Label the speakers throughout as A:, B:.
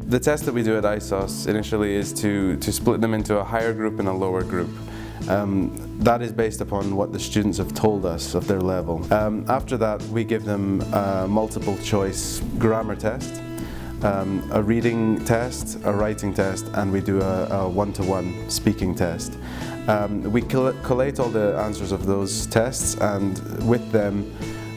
A: The test that we do at ISSOS initially is to split them into a higher group and a lower group. That is based upon what the students have told us of their level. After that, we give them a multiple choice grammar test, a reading test, a writing test, and we do a one-to-one speaking test. We collate all the answers of those tests, and with them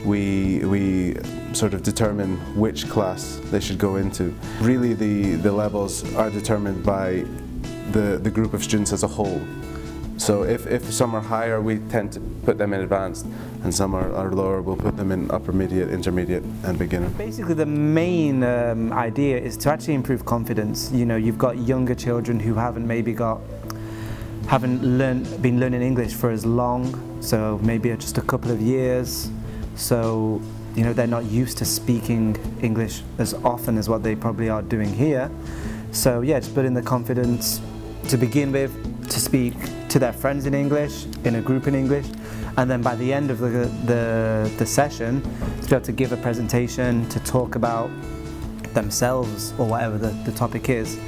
A: we sort of determine which class they should go into. Really the levels are determined by the group of students as a whole. So if some are higher, we tend to put them in advanced, and some are lower, we'll put them in intermediate, and beginner.
B: Basically the main idea is to actually improve confidence. You know, you've got younger children who haven't been learning English for as long, so maybe just a couple of years. So, you know, they're not used to speaking English as often as what they probably are doing here. So yeah, just building the confidence to begin with, to speak to their friends in English, in a group in English, and then by the end of the session, to be able to give a presentation, to talk about themselves or whatever the topic is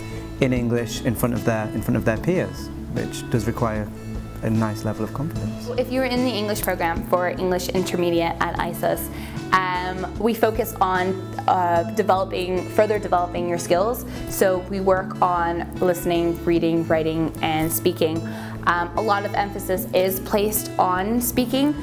B: in English in front of their peers, which does require a nice level of confidence.
C: If you're in the English program for English Intermediate at ISSOS, we focus on further developing your skills. So we work on listening, reading, writing, and speaking. A lot of emphasis is placed on speaking.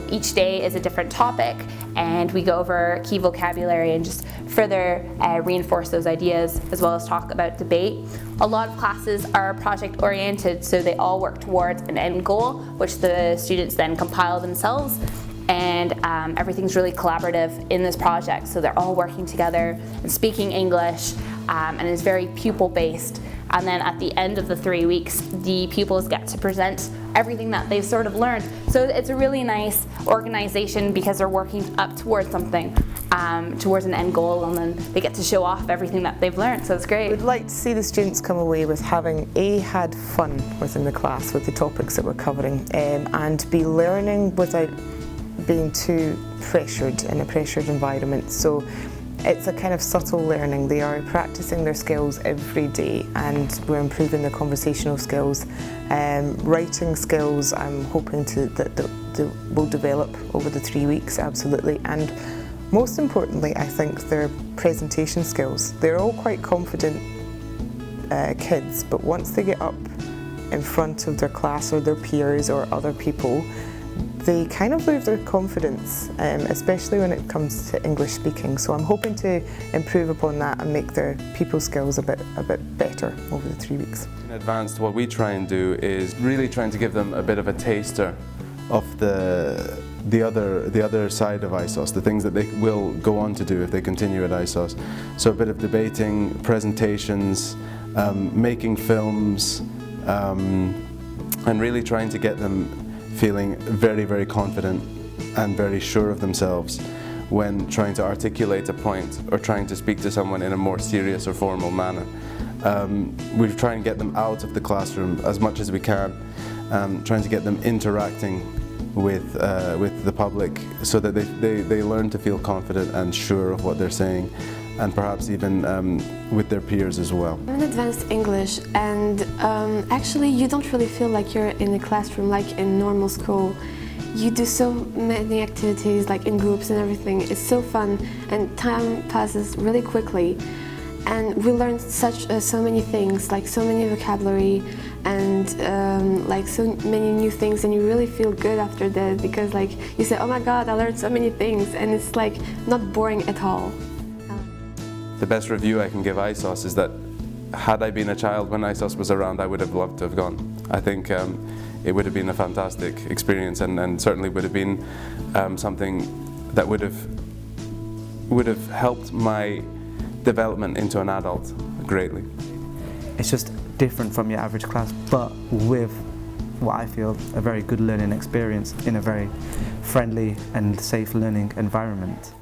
C: Each day is a different topic, and we go over key vocabulary and just further reinforce those ideas, as well as talk about debate. A lot of classes are project oriented, so they all work towards an end goal, which the students then compile themselves. And everything's really collaborative in this project, so they're all working together and speaking English, and it's very pupil based. And then at the end of the 3 weeks, the pupils get to present everything that they've sort of learned. So it's a really nice organization because they're working up towards something, towards an end goal, and then they get to show off everything that they've learned, so it's great.
D: We'd like to see the students come away with having had fun within the class with the topics that we're covering, and be learning without being too pressured in a pressured environment. So it's a kind of subtle learning. They are practicing their skills every day, and we're improving their conversational skills. Writing skills, I'm hoping that will develop over the 3 weeks, absolutely. And most importantly, I think their presentation skills. They're all quite confident kids, but once they get up in front of their class or their peers or other people, they kind of lose their confidence, especially when it comes to English speaking. So I'm hoping to improve upon that and make their people skills a bit better over the 3 weeks.
A: In advanced, what we try and do is really trying to give them a bit of a taster of the other side of ISSOS, the things that they will go on to do if they continue at ISSOS. So a bit of debating, presentations, making films, and really trying to get them feeling very, very confident and very sure of themselves when trying to articulate a point or trying to speak to someone in a more serious or formal manner. We try and get them out of the classroom as much as we can, trying to get them interacting with the public so that they learn to feel confident and sure of what they're saying, and perhaps even with their peers as well.
E: I'm in advanced English, and actually you don't really feel like you're in a classroom like in normal school. You do so many activities, like in groups and everything. It's so fun, and time passes really quickly. And we learn so many things, like so many vocabulary, and like so many new things, and you really feel good after that, because like you say, oh my god, I learned so many things, and it's like not boring at all.
A: The best review I can give ISSOS is that had I been a child when ISSOS was around, I would have loved to have gone. I think it would have been a fantastic experience, and certainly would have been something that would have helped my development into an adult greatly.
B: It's just different from your average class, but with what I feel a very good learning experience in a very friendly and safe learning environment.